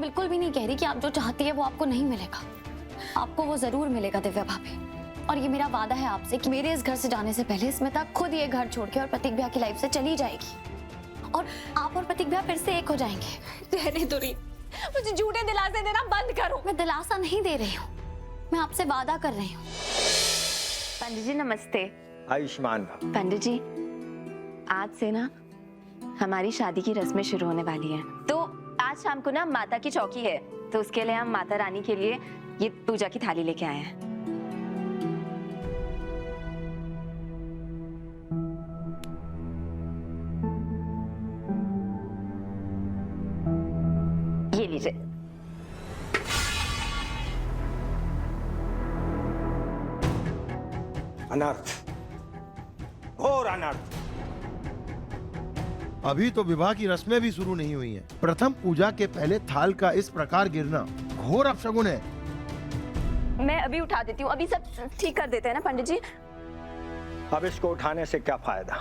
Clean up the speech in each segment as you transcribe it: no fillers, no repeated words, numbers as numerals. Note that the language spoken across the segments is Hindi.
बिल्कुल भी नहीं कह रही कि आप जो चाहती है वो आपको नहीं मिलेगा। आपको वो जरूर मिलेगा दिव्या भाभी। और ये मेरा वादा है आपसे कि मेरे इस घर से जाने से पहले स्मिता खुद ये घर छोड़ के और प्रतीक भैया की लाइफ से चली जाएगी और आप और प्रतीक भैया फिर से एक हो जाएंगे। रहने दो रीत, मुझे झूठे दिलासे देना बंद करो। मैं दिलासा नहीं दे रही हूँ, मैं आपसे वादा कर रही हूँ। पंडित जी नमस्ते। आयुष्मान भव। पंडित जी, आज से ना हमारी शादी की रस्में शुरू होने वाली हैं। तो आज शाम को ना माता की चौकी है, तो उसके लिए हम माता रानी के लिए ये पूजा की थाली लेके आए हैं। ये लीजिए। अनर्थ, घोर अनर्थ। अभी तो विवाह की रस्में भी शुरू नहीं हुई हैं। प्रथम पूजा के पहले थाल का इस प्रकार गिरना घोर अपशगुन है। मैं अभी उठा देती हूँ, अभी सब ठीक कर देते हैं ना पंडित जी। अब इसको उठाने से क्या फायदा?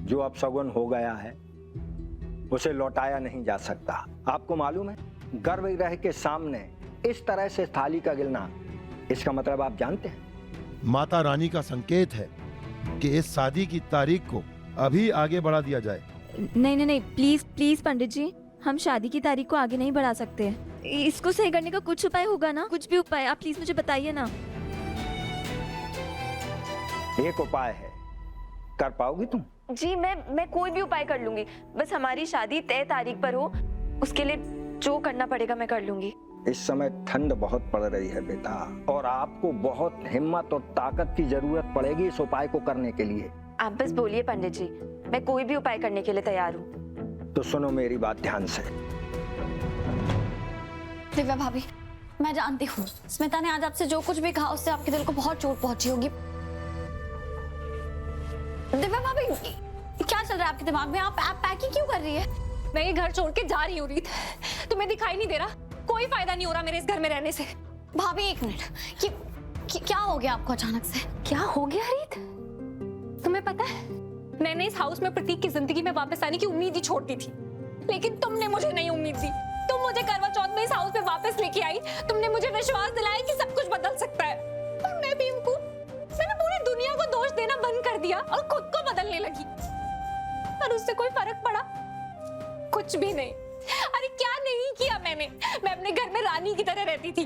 जो अपशगुन हो गया है उसे लौटाया नहीं जा सकता। आपको मालूम है, गर्भगृह के सामने इस तरह से थाली का गिरना, इसका मतलब आप जानते हैं? माता रानी का संकेत है कि इस शादी की तारीख को अभी आगे बढ़ा दिया जाए। नहीं नहीं नहीं, प्लीज प्लीज पंडित जी, हम शादी की तारीख को आगे नहीं बढ़ा सकते। इसको सही करने का कुछ उपाय होगा ना? कुछ भी उपाय आप प्लीज मुझे बताइए ना। एक उपाय है, कर पाओगी तुम? जी मैं कोई भी उपाय कर लूंगी, बस हमारी शादी तय तारीख पर हो, उसके लिए जो करना पड़ेगा मैं कर लूंगी। इस समय ठंड बहुत पड़ रही है बेटा, और आपको बहुत हिम्मत और ताकत की जरूरत पड़ेगी इस उपाय को करने के लिए। आप बस बोलिए पंडित जी, मैं कोई भी उपाय करने के लिए तैयार हूँ। तो सुनो मेरी बात ध्यान से। दिव्या भाभी, मैं जानती हूँ स्मिता ने आज आपसे जो कुछ भी कहा उससे आपके दिल को बहुत चोट पहुंची होगी। दिव्या भाभी, क्या चल रहा है आपके दिमाग में? आप पैकिंग क्यों कर रही है? मैं ये घर छोड़ के जा रही हूँ रीत, तुम्हें दिखाई नहीं दे रहा? कोई फायदा नहीं हो रहा मेरे इस घर में रहने से। भाभी एक मिनट, क्या हो गया आपको अचानक से? क्या हो गया रीत? तुम्हें पता है, मैंने इस हाउस में प्रतीक की जिंदगी में वापस आने की उम्मीद ही छोड़ दी थी, लेकिन तुमने मुझे नहीं उम्मीद दी। तुम मुझे करवा चौथ में इस हाउस में वापस लेके आई, तुमने मुझे विश्वास दिलाया कि सब कुछ बदल सकता है। और मैं बेवकूफ, मैंने पूरी दुनिया को दोष देना बंद कर दिया और खुद को बदलने लगी। पर उससे कोई फर्क पड़ा? कुछ भी नहीं। अरे क्या नहीं किया मैंने? मैं अपने घर में रानी की तरह रहती थी।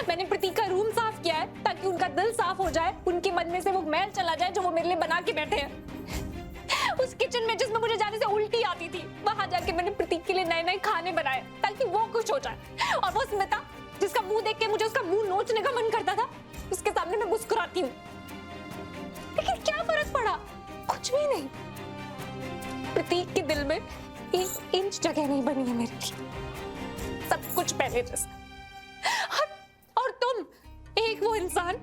मैंने प्रतीक का रूम साफ किया है ताकि उनका दिल साफ हो जाए, उनके मन में से वो मैल चला जाए जो वो मेरे लिए बना के बैठे हैं। उस किचन में जिसमें मुझे जाने से उल्टी आती थी, वहां जाके मैंने प्रतीक के लिए नए नए खाने बनाए ताकि वो खुश हो जाए। और वो स्मिता, जिसका मुंह देख के मुझे उसका मुंह नोचने का मन करता था, उसके सामने मैं मुस्कुराती हूँ। लेकिन क्या फर्क पड़ा? कुछ भी नहीं। प्रतीक के दिल में 1 इंच जगह नहीं बनी है मेरे लिए। सब कुछ पहले जैसा। और तुम, एक वो इंसान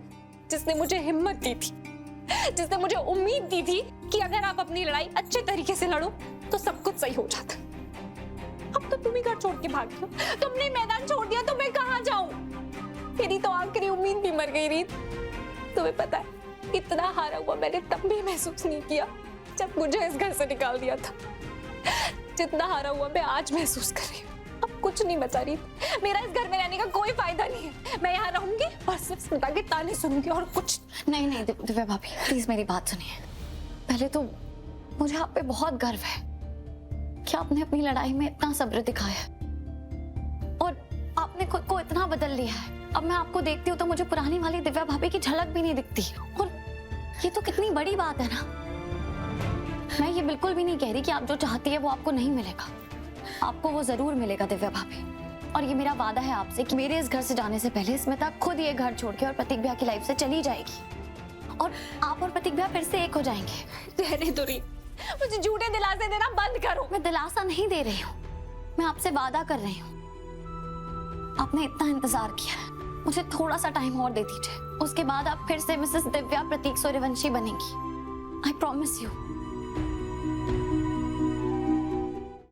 जिसने मुझे हिम्मत दी थी, जिसने मुझे उम्मीद दी थी कि अगर आप अपनी लड़ाई अच्छे तरीके से लड़ो तो सब कुछ सही हो जाता। अब तो तुम ही घर छोड़ के भाग गए हो, तुमने मैदान छोड़ दिया, तो मैं कहां जाऊं? मेरी तो आखिरी उम्मीद भी मर गई रीत। तुम्हें पता है, इतना हारा हुआ मैंने तब भी महसूस नहीं किया जब मुझे इस घर से निकाल दिया था, जितना हारा हुआ मैं आज महसूस कर रही हूँ। अब कुछ नहीं बचा रही, मेरा इस घर में रहने का कोई फायदा नहीं है। मैं यहाँ रहूंगी और सिर्फ स्मिता के ताने सुनूंगी और कुछ नहीं नहीं दिव्या भाभी, प्लीज मेरी बात सुनिए। पहले तो मुझे आप पे बहुत गर्व है कि आपने अपनी लड़ाई में इतना सब्र दिखाया और आपने खुद को इतना बदल लिया है। अब मैं आपको देखती हूँ तो मुझे पुरानी वाली दिव्या भाभी की झलक भी नहीं दिखती, और ये तो कितनी बड़ी बात है ना। मैं ये बिल्कुल भी नहीं कह रही कि आप जो चाहती है वो आपको नहीं मिलेगा। आपको वो जरूर मिलेगा दिव्या भाभी। और ये मेरा वादा है आपसे कि मेरे इस घर से जाने से पहले स्मिता खुद ये घर छोड़ के और प्रतीक भैया की लाइफ से चली जाएगी और आप और प्रतीक भैया फिर से एक हो जाएंगे। रहने दो रीत, मुझे झूठे दिलासे देना बंद करो। मैं दिलासा नहीं दे रही हूँ, मैं आपसे वादा कर रही हूँ। आपने इतना इंतजार किया है, मुझे थोड़ा सा टाइम और दे दीजिए। उसके बाद आप फिर से मिसेस दिव्या प्रतीक सूर्यवंशी बनेंगी। I promise you.